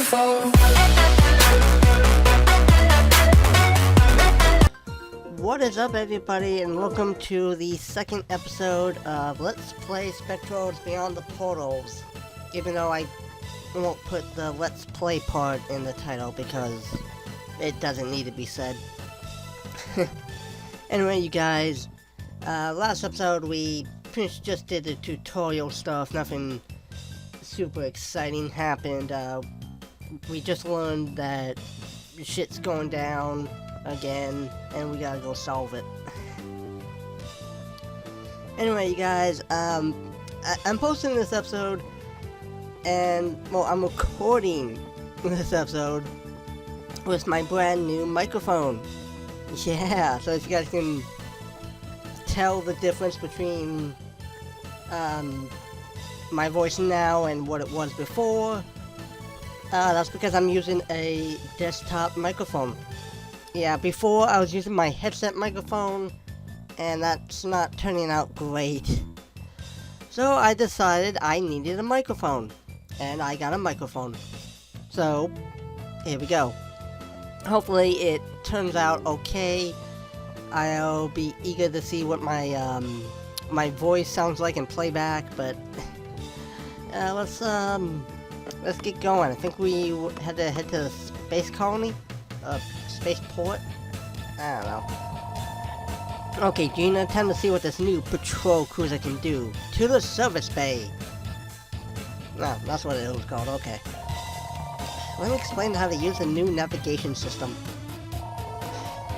What is up, everybody, and welcome to the second episode of Let's Play Spectrobes Beyond the Portals. Even though I won't put the Let's Play part in the title because it doesn't need to be said. Anyway, you guys, last episode we just did the tutorial stuff. Nothing super exciting happened. We just learned that shit's going down again, and we gotta go solve it. Anyway, you guys, I'm posting this episode, and, well, I'm recording this episode with my brand new microphone. Yeah, so if you guys can tell the difference between, my voice now and what it was before, that's because I'm using a desktop microphone. Yeah, before I was using my headset microphone, and that's not turning out great. So I decided I needed a microphone, and I got a microphone. So, here we go. Hopefully it turns out okay. I'll be eager to see what my, my voice sounds like in playback, but let's get going. I think we had to head to the space colony? Spaceport? I don't know. Okay, Gina, time to see what this new patrol cruiser can do. To the service bay! No, that's what it was called, okay. Let me explain how to use the new navigation system.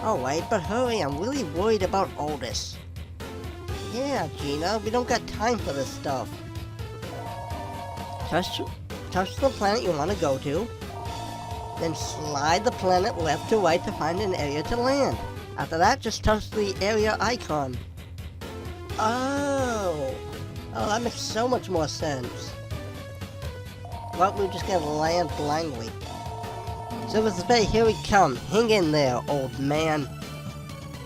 Alright, but hurry, I'm really worried about all this. Yeah, Gina, we don't got time for this stuff. Touch the planet you want to go to, then slide the planet left to right to find an area to land. After that, just touch the area icon. Oh, that makes so much more sense. Well, we're just gonna land blindly. Service Bay, here we come. Hang in there, old man.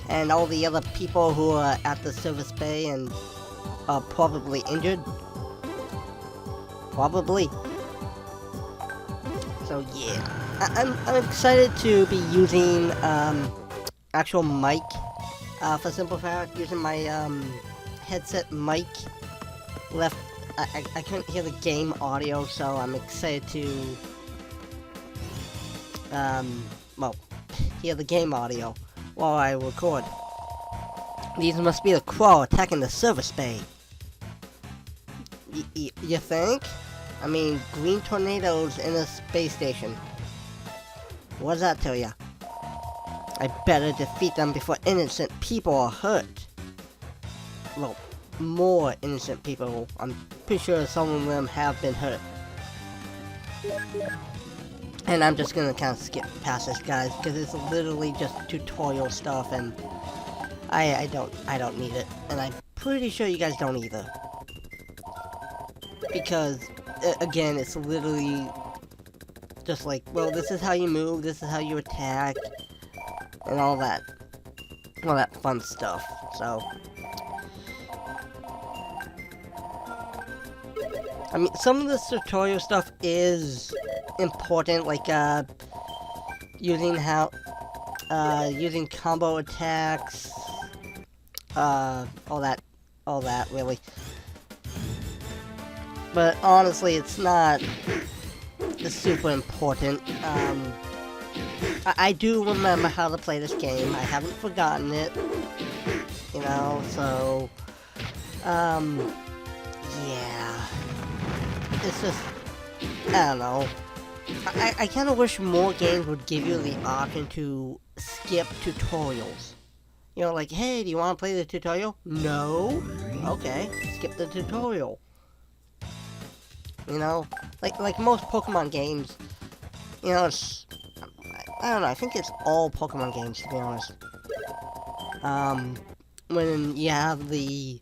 And all the other people who are at the Service Bay and are probably injured. Probably. So yeah, I'm excited to be using actual mic for simple fact, using my headset mic. I couldn't hear the game audio, so I'm excited to well, hear the game audio while I record. These must be the Crawl attacking the service bay. You think? I mean, green tornadoes in a space station. What does that tell ya? I better defeat them before innocent people are hurt. Well, more innocent people. I'm pretty sure some of them have been hurt. And I'm just gonna kind of skip past this, guys, because it's literally just tutorial stuff, and I don't need it, and I'm pretty sure you guys don't either. Because again, it's literally just like, well, this is how you move, this is how you attack, and all that fun stuff. So, I mean, some of this tutorial stuff is important, like using combo attacks, all that really. But honestly, it's not super important. I do remember how to play this game. I haven't forgotten it. You know, so yeah. It's just, I don't know. I kind of wish more games would give you the option to skip tutorials. You know, like, hey, do you want to play the tutorial? No? Okay, skip the tutorial. You know, like most Pokemon games, you know, it's, I don't know, I think it's all Pokemon games, to be honest. When you have the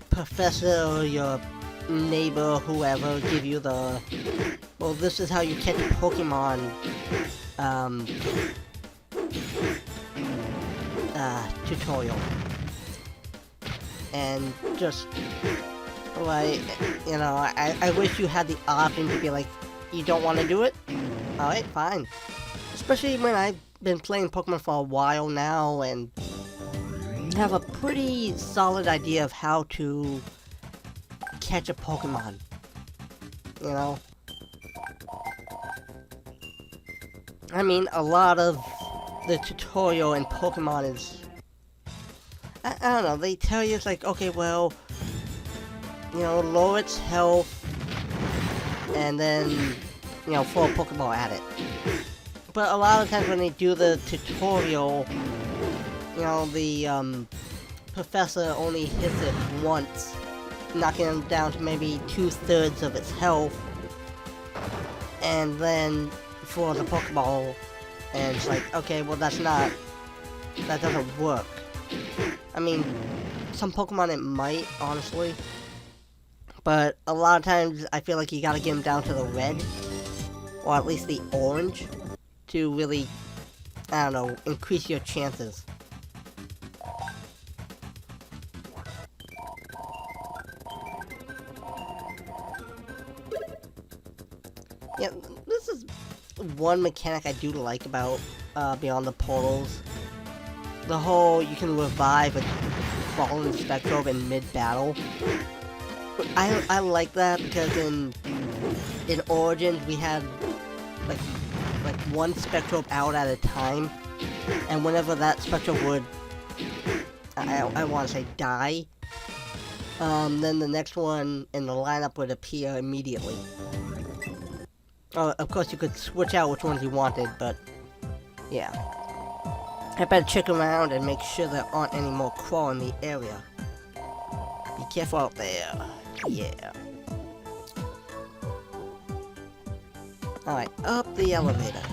professor or your neighbor, whoever, give you the, well, this is how you catch Pokemon, tutorial. And just, like, you know, I wish you had the option to be like, You don't want to do it? Alright, fine. Especially when I've been playing Pokemon for a while now and have a pretty solid idea of how to catch a Pokemon. You know? I mean, a lot of the tutorial in Pokemon is... I don't know, they tell you it's like, okay, well, you know, lower its health, and then, you know, throw a Pokeball at it. But a lot of times when they do the tutorial, you know, the, professor only hits it once, knocking him down to maybe 2/3 of its health, and then throws a Pokeball, and it's like, okay, well that doesn't work. I mean, some Pokemon it might, honestly, but a lot of times I feel like you gotta get them down to the red, or at least the orange, to really, I don't know, increase your chances. Yeah, this is one mechanic I do like about Beyond the Portals. The whole, you can revive a fallen Spectrobe in mid-battle. I like that because in Origins we had like one Spectrobe out at a time, and whenever that Spectrobe would, I want to say die, then the next one in the lineup would appear immediately. Of course you could switch out which ones you wanted, but yeah. I better check around and make sure there aren't any more crawl in the area. Be careful out there. Yeah. Alright, up the elevator.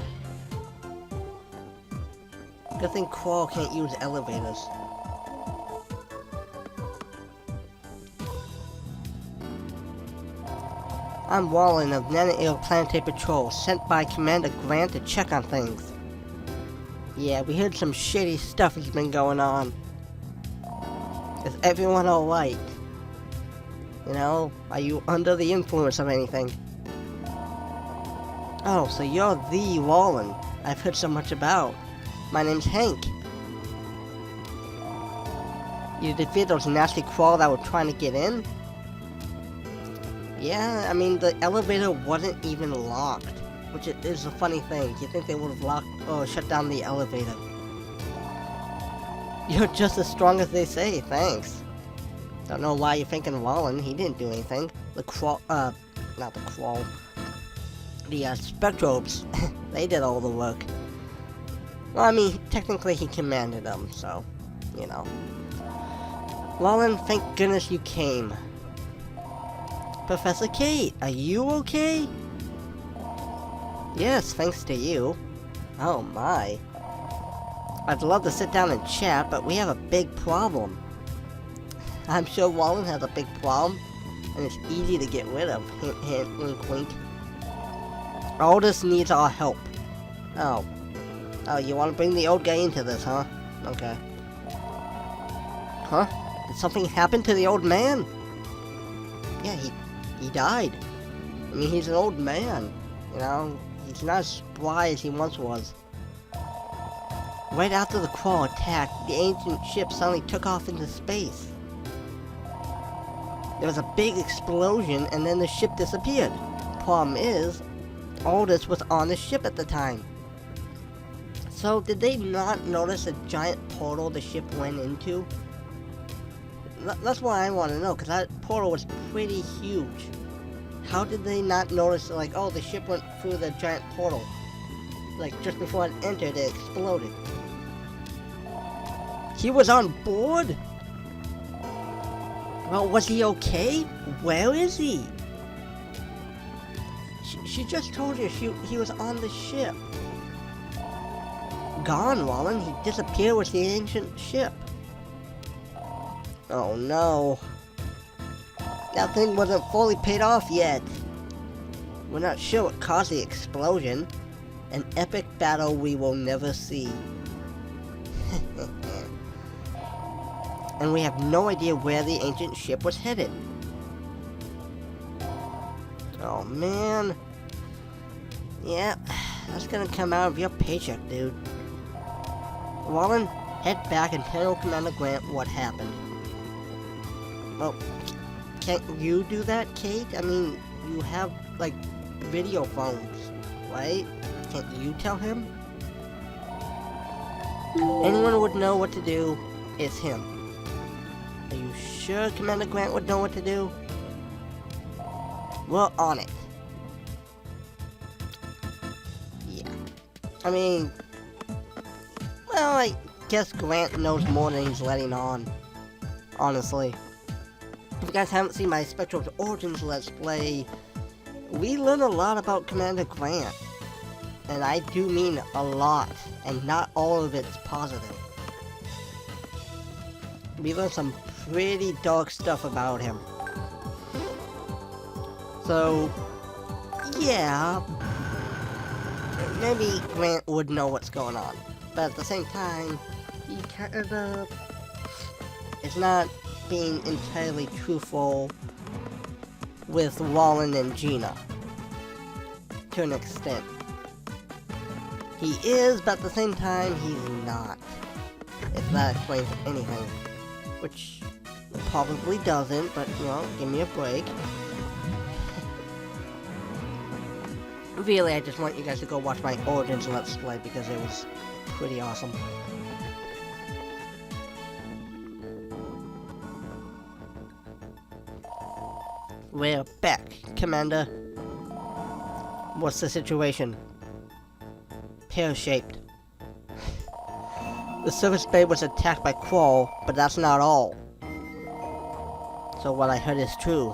Good thing crawl can't use elevators. I'm Wallen of Nanail Planetary Patrol, sent by Commander Grant to check on things. Yeah, we heard some shady stuff has been going on. Is everyone alright? You know, are you under the influence of anything? Oh, so you're the Wallen I've heard so much about. My name's Hank. You defeated those nasty crawls that were trying to get in? Yeah, I mean, the elevator wasn't even locked. Which is a funny thing. You think they would have locked or shut down the elevator. You're just as strong as they say, thanks. Don't know why you're thinking Wallen, he didn't do anything. The not the crawl. The, Spectrobes, they did all the work. Well, I mean, technically he commanded them, so, you know. Wallen, thank goodness you came. Professor Kate, are you okay? Yes, thanks to you. Oh my. I'd love to sit down and chat, but we have a big problem. I'm sure Wallen has a big problem, and it's easy to get rid of. Hint, hint, wink, wink. Aldous needs our help. Oh. Oh, you want to bring the old guy into this, huh? Okay. Huh? Did something happen to the old man? Yeah, he died. I mean, he's an old man, you know? He's not as spry as he once was. Right after the crawl attacked, the ancient ship suddenly took off into space. There was a big explosion, and then the ship disappeared. Problem is, Aldous was on the ship at the time. So, did they not notice a giant portal the ship went into? That's what I want to know, because that portal was pretty huge. How did they not notice, like, oh, the ship went through the giant portal? Like, just before it entered, it exploded. He was on board? Well, was he okay? Where is he? She just told you he was on the ship. Gone, Wallen. He disappeared with the ancient ship. Oh no. That thing wasn't fully paid off yet. We're not sure what caused the explosion. An epic battle we will never see. And we have no idea where the ancient ship was headed. Oh man. Yeah, that's gonna come out of your paycheck, dude. Wallen, head back and tell Commander Grant what happened. Well, can't you do that, Kate? I mean, you have, like, video phones, right? Can't you tell him? Anyone who would know what to do is him. Are you sure Commander Grant would know what to do? We're on it. Yeah. I mean, well, I guess Grant knows more than he's letting on. Honestly. If you guys haven't seen my Spectrobes Origins Let's Play, we learn a lot about Commander Grant. And I do mean a lot, and not all of it's positive. We learn some pretty dark stuff about him. So, yeah, maybe Grant would know what's going on. But at the same time, he kinda is not being entirely truthful with Wallen and Gina. To an extent. He is, but at the same time, he's not. If that explains anything. Which it probably doesn't, but, you know, give me a break. Really, I just want you guys to go watch my Origins Let's Play because it was pretty awesome. We're back, Commander. What's the situation? Pear-shaped. The service bay was attacked by Quall, but that's not all. So what I heard is true.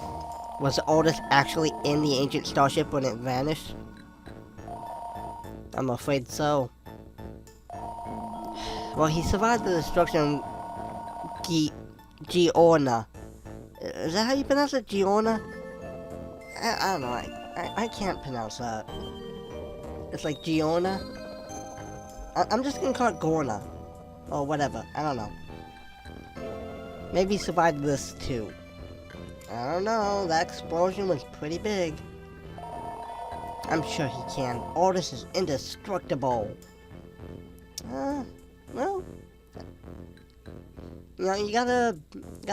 Was Aldous actually in the ancient starship when it vanished? I'm afraid so. Well, he survived the destruction of Giorna. Is that how you pronounce it? Giorna? I don't know. I can't pronounce that. It's like Giorna? I'm just gonna call it Gorna. Or whatever. I don't know. Maybe he survived this too. I don't know. That explosion was pretty big. I'm sure he can. Aldous is indestructible. Well, you know, you gotta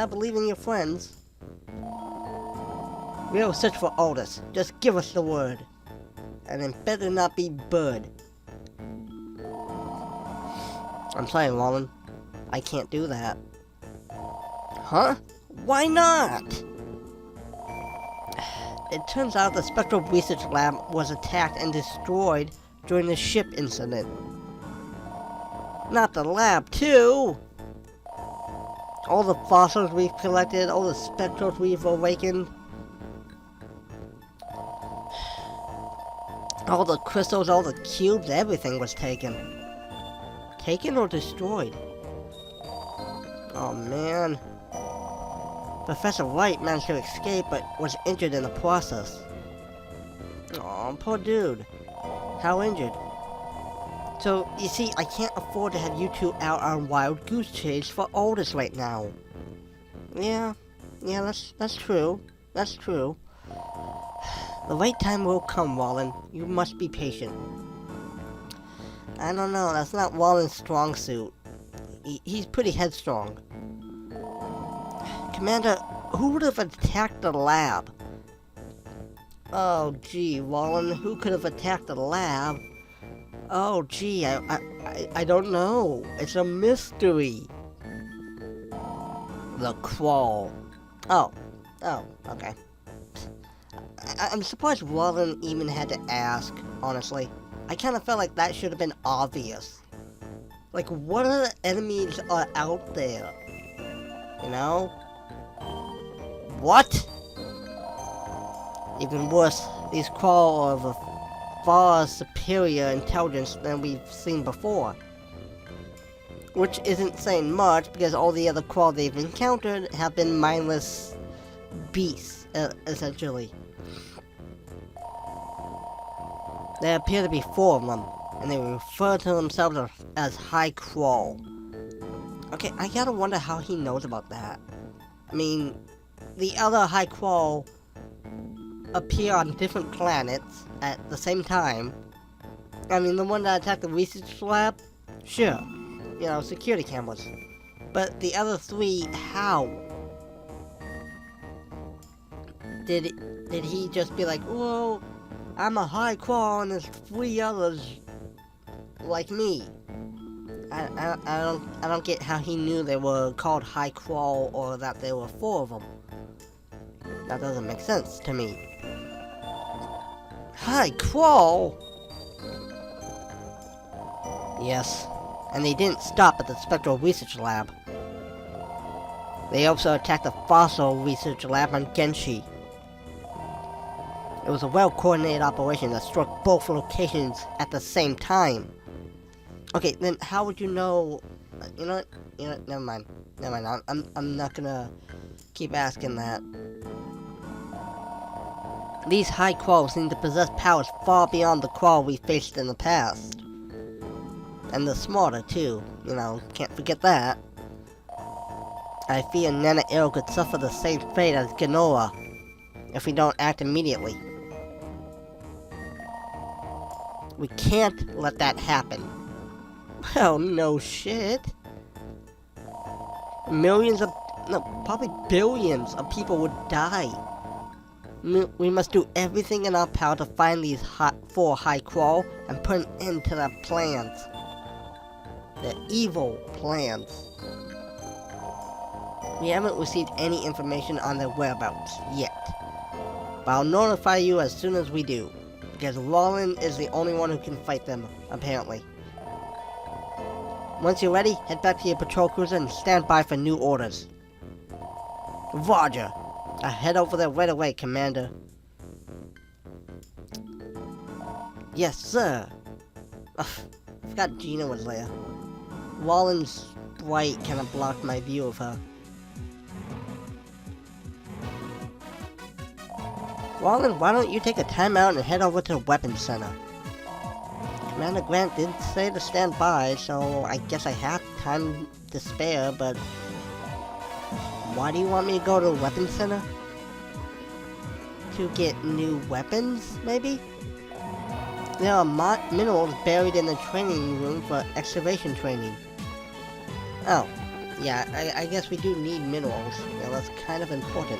believe in your friends. We'll search for Aldous. Just give us the word. And it better not be Bird. I'm sorry, Wallen. I can't do that. Huh? Why not? It turns out the Spectral Research Lab was attacked and destroyed during the ship incident. Not the lab, too! All the fossils we've collected, all the spectrals we've awakened. All the crystals, all the cubes, everything was taken. Taken or destroyed? Oh man. Professor Wright managed to escape, but was injured in the process. Aw, poor dude. How injured? So, you see, I can't afford to have you two out on wild goose chase for Aldous right now. Yeah, that's true. That's true. The right time will come, Wallen. You must be patient. I don't know, that's not Wallen's strong suit. He's pretty headstrong. Commander, who would have attacked the lab? Oh, gee, Wallen, who could have attacked the lab? Oh, gee, I don't know. It's a mystery. The Quall. Oh, okay. I'm surprised Wallen even had to ask, honestly. I kind of felt like that should have been obvious. Like, what other enemies are out there? You know? What? Even worse, these Quall are of a far superior intelligence than we've seen before. Which isn't saying much, because all the other Quall they've encountered have been mindless beasts, essentially. There appear to be 4 of them, and they refer to themselves as High Quall. Okay, I gotta wonder how he knows about that. I mean, the other High Quall appear on different planets at the same time. I mean, the one that attacked the research lab? Sure. You know, security cameras. But the other three, how? Did he just be like, whoa, I'm a high qual and there's three others like me? I don't get how he knew they were called high qual or that there were four of them. That doesn't make sense to me. High qual? Yes, and they didn't stop at the Spectral Research Lab. They also attacked the Fossil Research Lab on Genshi. It was a well-coordinated operation that struck both locations at the same time. Okay, then how would you know? You know what? Never mind. I'm not gonna keep asking that. These high quals seem to possess powers far beyond the qual we faced in the past. And they're smarter too, you know, can't forget that. I fear Nana Arrow could suffer the same fate as Genoa if we don't act immediately. We can't let that happen. Well, no shit. Millions of, no, probably billions of people would die. We must do everything in our power to find these four high qual and put an end to their plans. Their evil plans. We haven't received any information on their whereabouts yet. But I'll notify you as soon as we do. Because Roland is the only one who can fight them, apparently. Once you're ready, head back to your patrol cruiser and stand by for new orders. Roger. I'll head over there right away, Commander. Yes, sir. Ugh, I forgot Gina was there. Roland's sprite kind of blocked my view of her. Roland, why don't you take a time out and head over to the weapons center? Commander Grant did say to stand by, so I guess I have time to spare, but why do you want me to go to the weapons center? To get new weapons, maybe? There are minerals buried in the training room for excavation training. Oh, yeah, I guess we do need minerals. Yeah, that's kind of important.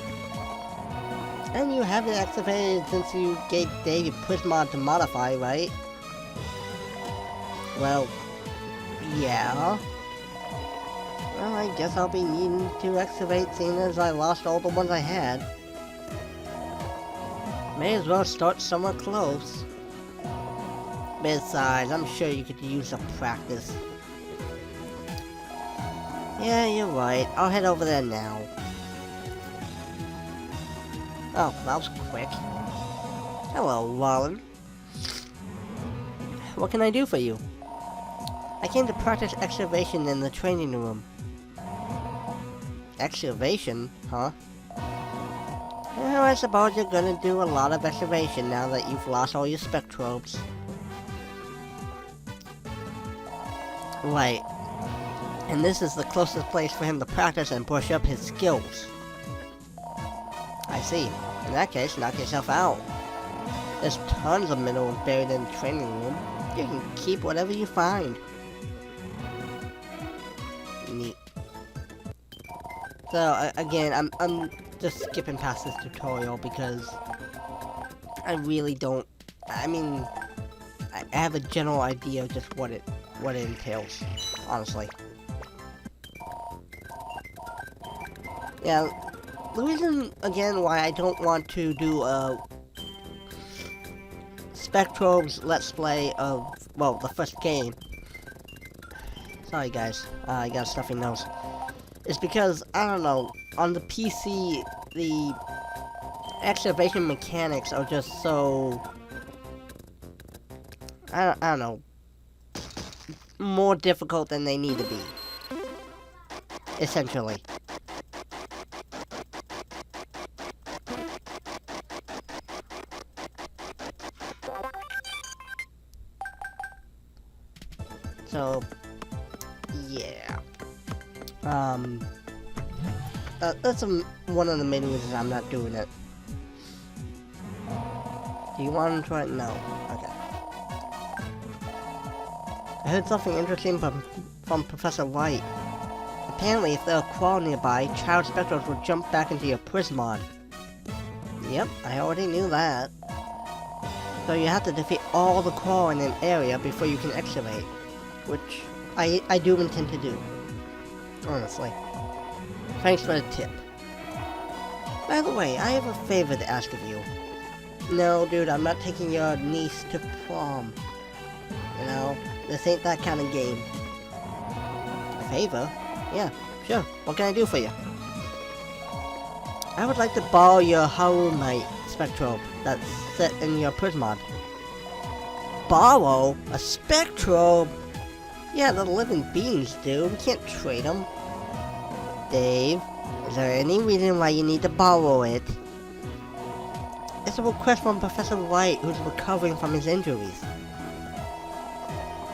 And you haven't activated since you gave David Prismod to modify, right? Well, yeah. Well, I guess I'll be needing to excavate seeing as I lost all the ones I had. May as well start somewhere close. Besides, I'm sure you could use some practice. Yeah, you're right. I'll head over there now. Oh, that was quick. Hello, Roland. What can I do for you? I came to practice excavation in the training room. Excavation? Huh? Well, I suppose you're gonna do a lot of excavation now that you've lost all your Spectrobes. Right. And this is the closest place for him to practice and brush up his skills. I see. In that case, knock yourself out. There's tons of minerals buried in the training room. You can keep whatever you find. Neat. So, again, I'm just skipping past this tutorial because I really don't... I mean, I have a general idea of just what it entails, honestly. Yeah, the reason, again, why I don't want to do a Spectrobes Let's Play of, well, the first game. Sorry guys, I got a stuffy nose. Is because, I don't know, on the PC, the excavation mechanics are just so... I don't know, more difficult than they need to be. Essentially. So, yeah. That's one of the main reasons I'm not doing it. Do you want to try it? No. Okay. I heard something interesting from Professor White. Apparently, if there are Qual nearby, child Spectrobes will jump back into your Prismod. Yep, I already knew that. So you have to defeat all the Qual in an area before you can excavate. Which I do intend to do. Honestly. Thanks for the tip. By the way, I have a favor to ask of you. No, dude, I'm not taking your niece to prom. You know, this ain't that kind of game. A favor? Yeah, sure. What can I do for you? I would like to borrow your Harumite Spectrobe that's set in your Prismod. Borrow? A Spectrobe? Yeah, the living beings, dude. We can't trade them. Dave, is there any reason why you need to borrow it? It's a request from Professor White, who's recovering from his injuries.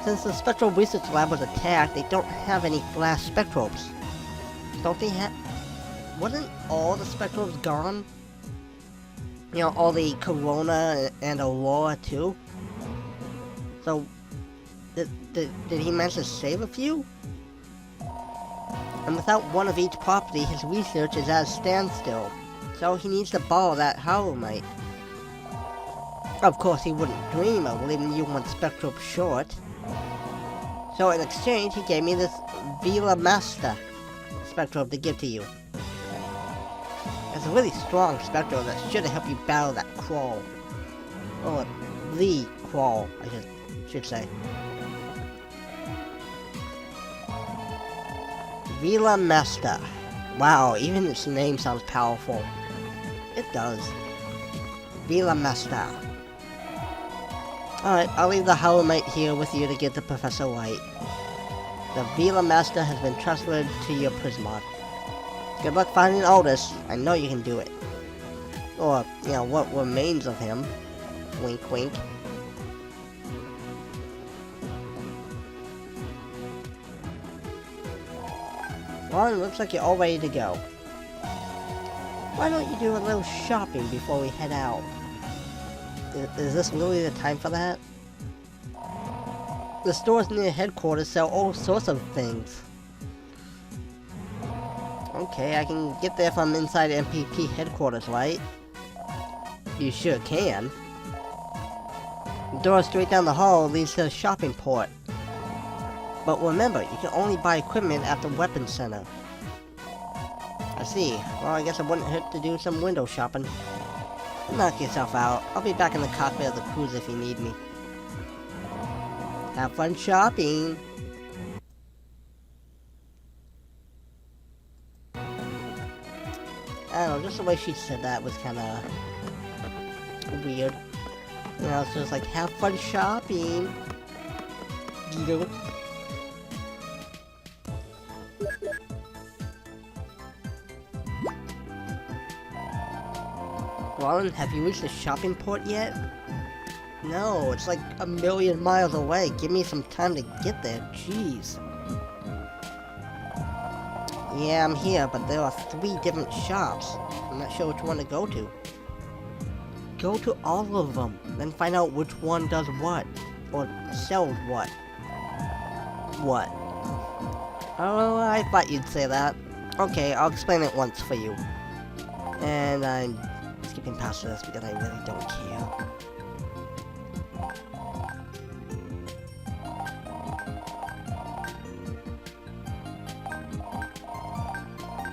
Since the Spectral Research Lab was attacked, they don't have any glass Spectrobes. Don't they have... Wasn't all the Spectrobes gone? You know, all the Corona and Aurora too? So, did he manage to save a few? And without one of each property, his research is at a standstill. So he needs to borrow that Harumite. Of course, he wouldn't dream of leaving you one Spectrobe short. So in exchange, he gave me this Vila Master Spectrobe to give to you. It's a really strong Spectrobe that should have helped you battle that Qual. Or the Qual, I should say. Vila Master. Wow, even its name sounds powerful. It does. Vila Master. Alright, I'll leave the Harumite here with you to give to Professor White. The Vila Master has been transferred to your Prismod. Good luck finding Aldous. I know you can do it. Or, you know, what remains of him. Wink, wink. Well, it looks like you're all ready to go. Why don't you do a little shopping before we head out? Is this really the time for that? The stores near headquarters sell all sorts of things. Okay, I can get there from inside MPP headquarters, right? You sure can. The door straight down the hall leads to the shopping port. But remember, you can only buy equipment at the weapons center. I see. Well, I guess it wouldn't hurt to do some window shopping. Knock yourself out. I'll be back in the cockpit of the cruise if you need me. Have fun shopping! I don't know, just the way she said that was kinda... weird. You know, it's just like, have fun shopping! You know? Roland, have you reached the shopping port yet? No, it's like a million miles away. Give me some time to get there. Jeez. Yeah, I'm here, but there are 3 different shops. I'm not sure which one to go to. Go to all of them, then find out which one does what. Or sells what. What? Oh, I thought you'd say that. Okay, I'll explain it once for you. And I'm skipping past this because I really don't care.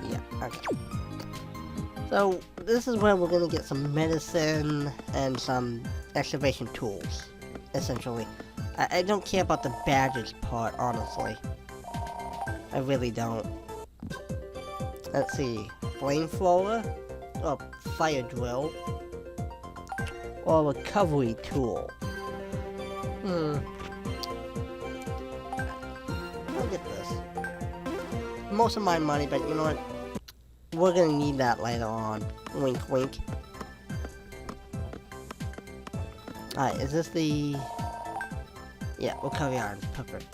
Yeah, okay. So, this is where we're gonna get some medicine and some excavation tools, essentially. I don't care about the badges part, honestly. I really don't. Let's see. Flamethrower? Or fire drill? Or recovery tool? I'll get this. Most of my money, but you know what? We're gonna need that later on. Wink, wink. Alright, is this the... Yeah, recovery arms. Perfect.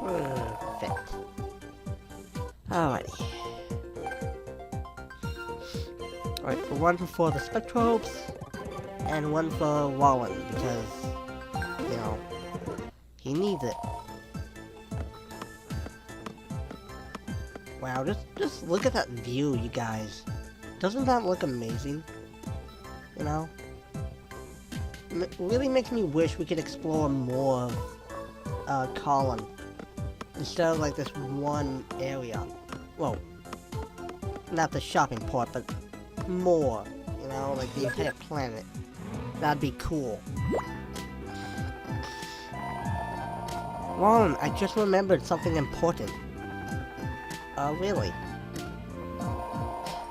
Perfect. Alrighty. Alright, one for the Spectrobes. and one for Wallen, because, you know, he needs it. Wow, just look at that view, you guys. Doesn't that look amazing? You know? It really makes me wish we could explore more of Colin, instead of like this one area. Well, not the shopping port, but more, you know, like the entire planet. That'd be cool. Ron, I just remembered something important. Really?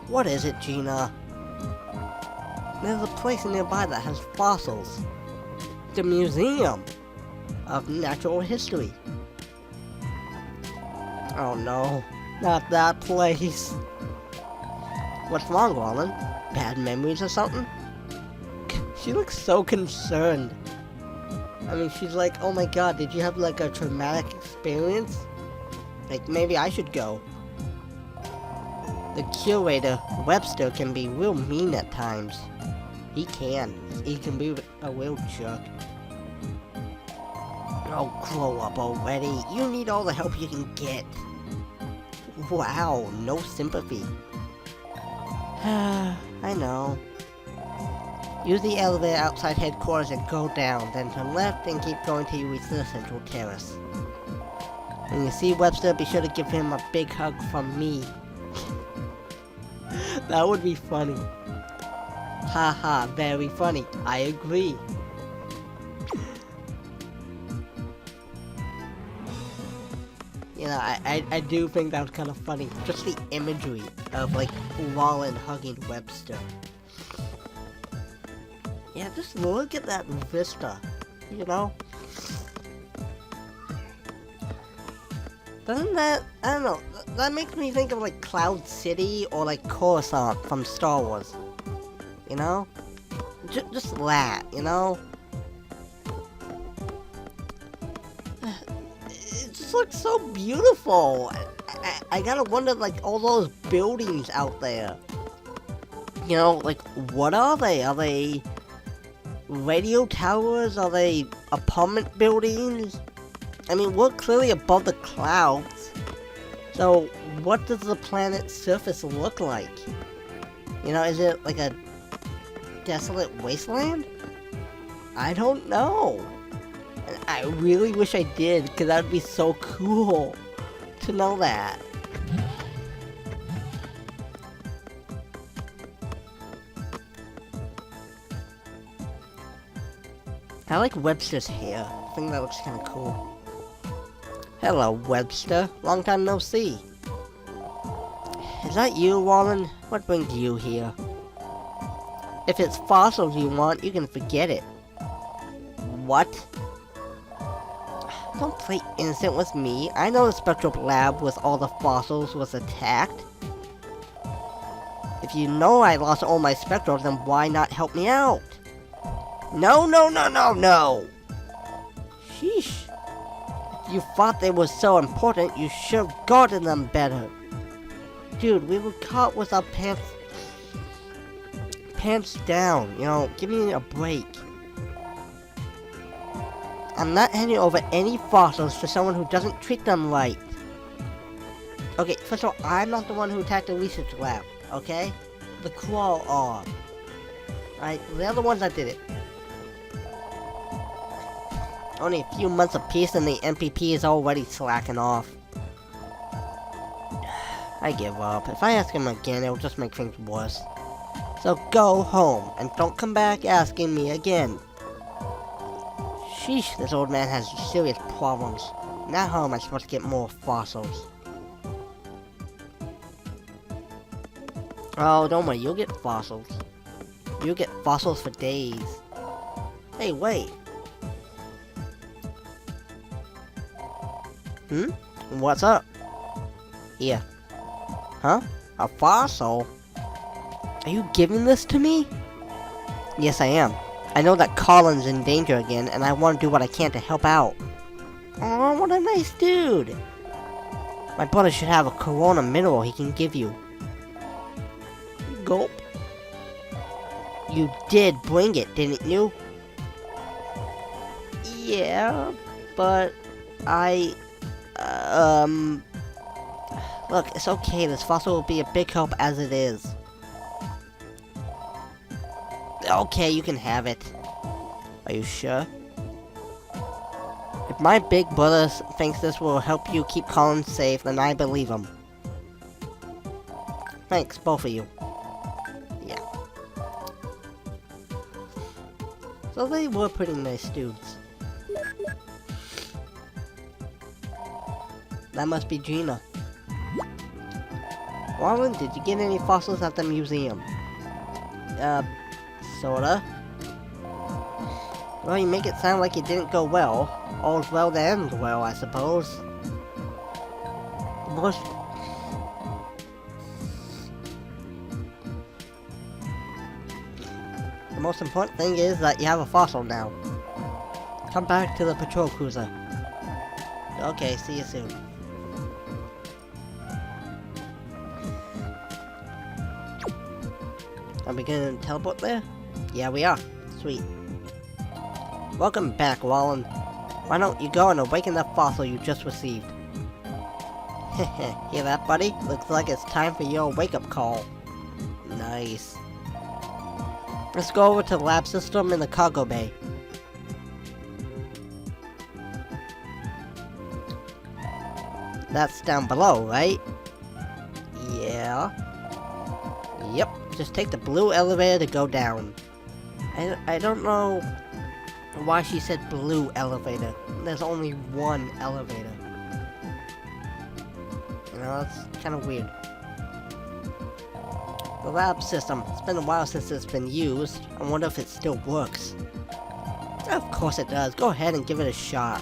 What is it, Gina? There's a place nearby that has fossils. The Museum of Natural History. Oh no, not that place. What's wrong, Roland? Bad memories or something? She looks so concerned. I mean, she's like, oh my god, did you have like a traumatic experience? Like, maybe I should go. The curator, Webster, can be real mean at times. He can. He can be a real jerk. Oh, grow up already. You need all the help you can get. Wow, no sympathy. I know. Use the elevator outside headquarters and go down, then turn left and keep going till you reach the central terrace. When you see Webster, be sure to give him a big hug from me. That would be funny. Haha, very funny. I agree. You know, I do think that was kind of funny. Just the imagery of, like, Wallen hugging Webster. Yeah, just look at that vista, you know? Doesn't that, I don't know, that makes me think of, like, Cloud City or, like, Coruscant from Star Wars. You know? Just that, you know? It just looks so beautiful. I gotta wonder, like, all those buildings out there. You know, like, what are they? Are they radio towers? Are they apartment buildings? I mean, we're clearly above the clouds. So, what does the planet's surface look like? You know, is it like a desolate wasteland? I don't know. And I really wish I did, because that would be so cool to know that. I like Webster's hair. I think that looks kind of cool. Hello, Webster. Long time no see. Is that you, Wallen? What brings you here? If it's fossils you want, you can forget it. What? Don't play innocent with me. I know the Spectrobe lab with all the fossils was attacked. If you know I lost all my Spectrobes, then why not help me out? No, no, no, no, no! Sheesh. If you thought they were so important, you should have guarded them better. Dude, we were caught with our pants down, you know, give me a break. I'm not handing over any fossils to someone who doesn't treat them right. Okay, first of all, I'm not the one who attacked the research lab, okay? The Crawl are. Alright, they're the ones that did it. Only a few months apiece and the MPP is already slacking off. I give up. If I ask him again, it'll just make things worse. So go home, and don't come back asking me again. Sheesh, this old man has serious problems. Now how am I supposed to get more fossils? Oh, don't worry, you'll get fossils. You'll get fossils for days. Hey, wait. What's up? Here. Huh? A fossil? Are you giving this to me? Yes, I am. I know that Colin's in danger again, and I want to do what I can to help out. Oh, what a nice dude. My brother should have a Corona mineral he can give you. Gulp. You did bring it, didn't you? Yeah, but I... Look, it's okay. This fossil will be a big help as it is. Okay, you can have it. Are you sure? If my big brother thinks this will help you keep Colin safe, then I believe him. Thanks, both of you. Yeah. So they were pretty nice dudes. That must be Gina. Warren, did you get any fossils at the museum? Sorta. Well, you make it sound like it didn't go well. All's well that ends well, I suppose. The most important thing is that you have a fossil now. Come back to the patrol cruiser. Okay, see you soon. Are we gonna teleport there? Yeah, we are. Sweet. Welcome back, Wallen. Why don't you go and awaken that fossil you just received? Heh, hear that, buddy? Looks like it's time for your wake-up call. Nice. Let's go over to the lab system in the cargo bay. That's down below, right? Yeah. Yep, just take the blue elevator to go down. I don't know why she said blue elevator. There's only one elevator. You know, that's kind of weird. The lab system. It's been a while since it's been used. I wonder if it still works. Of course it does. Go ahead and give it a shot.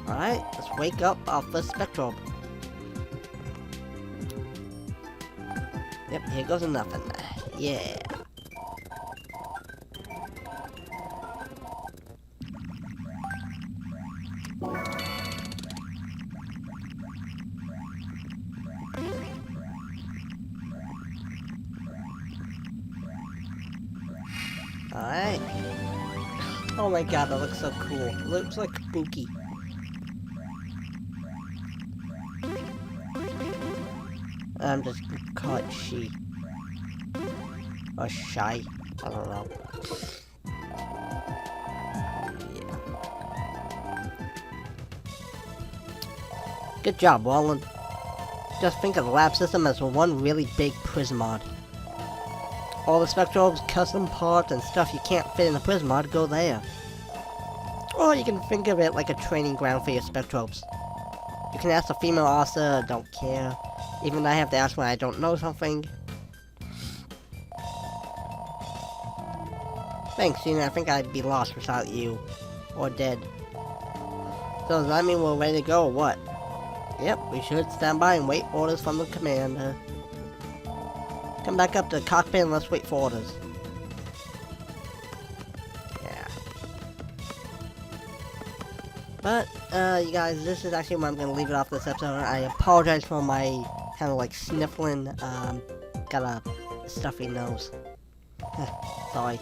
Alright, let's wake up our first Spectrobe. Yep, here goes nothing. Yeah. Alright. Oh my god, that looks so cool. It looks like spooky. I'm just gonna call it she. Or shy. I don't know. Yeah. Good job, Wallen. Just think of the lab system as one really big Prismod. All the Spectrobes, custom parts, and stuff you can't fit in the Prismod go there. Or you can think of it like a training ground for your Spectrobes. You can ask a female officer, don't care. Even I have to ask when I don't know something. Thanks, Gina. I think I'd be lost without you. Or dead. So does that mean we're ready to go or what? Yep, we should stand by and wait orders from the commander. Come back up to the cockpit and let's wait for orders. Yeah. But, you guys, this is actually where I'm gonna leave it off this episode. I apologize for my kind of like sniffling, got a stuffy nose. Sorry.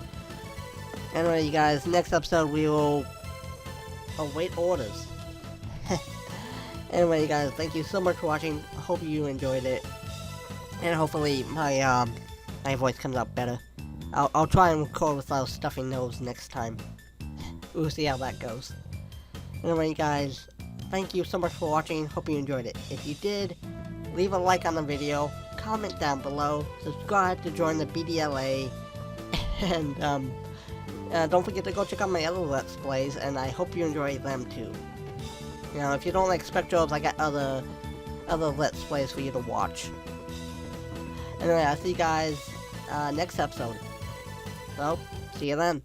Anyway, you guys, next episode we will await orders. Anyway, you guys, thank you so much for watching. I hope you enjoyed it. And hopefully my my voice comes out better. I'll try and record without a stuffy nose next time. We'll see how that goes. Anyway, you guys, thank you so much for watching. Hope you enjoyed it. If you did, leave a like on the video, comment down below, subscribe to join the BDLA, and don't forget to go check out my other Let's Plays, and I hope you enjoy them too. You know, if you don't like Spectrobes, I got other Let's Plays for you to watch. Anyway, I'll see you guys next episode. So, see you then.